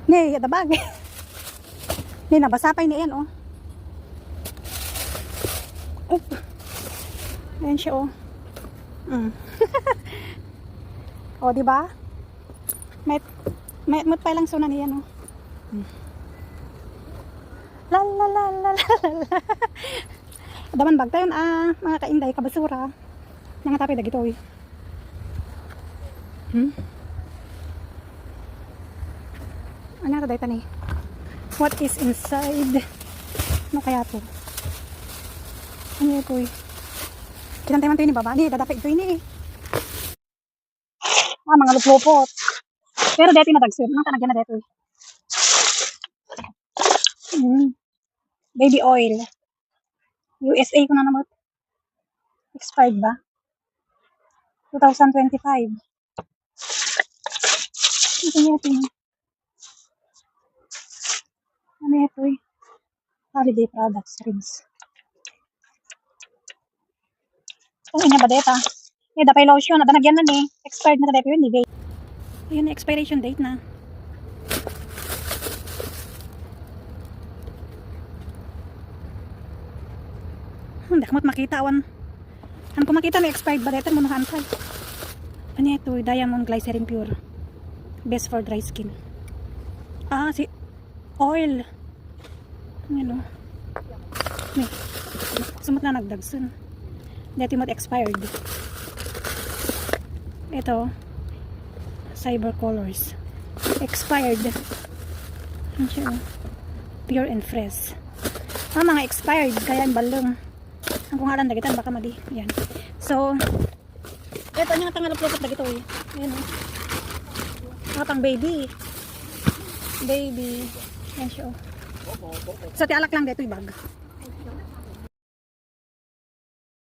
Ni, dabag. Ni, nabasa pa yun yan, oh. Oop. Ayan siya, oh. O, diba? May mut pa lang sunan yan, oh. La la la la la la. Daman bag tayo mga kainday, kabasura. Nangatapay na gito, eh. Ano ito dahil tani? What is inside? Ano kaya to? Ano ito, eh? Kinantay man ito ni baba. Hindi, dadapay ito ini, eh. Mga luplupot. Pero dito na dagsir. Ano tanagyan na dito, eh? Baby oil. USA ko na naman. Expired ba? 2025. Ano ito? Ano ito, eh? Holiday products rings. Kung inya ba dito? Eh, dapay lotion. Nadanagyan na ni. Expired na dito yun, eh. Yun, expiration date na. Hindi ko makita awan. Ano ko makita may expired ba dito mo nakantay. Ano ito? Diamond Glycerin Pure. Best for dry skin. Si oil. Ano? Sumot na nagdagsun. Dito mo expired. Ito. Cyber Colors. Expired. Ano siya? Pure and fresh. Mga expired. Kaya yung balong. Ang kung halan dagitan baka madi. Yan. So, ito yung tangalap-lupot dagito, eh. Ayan, oh. Pang baby. Baby. Yan siya, oh. So, tialak lang dito yung bag.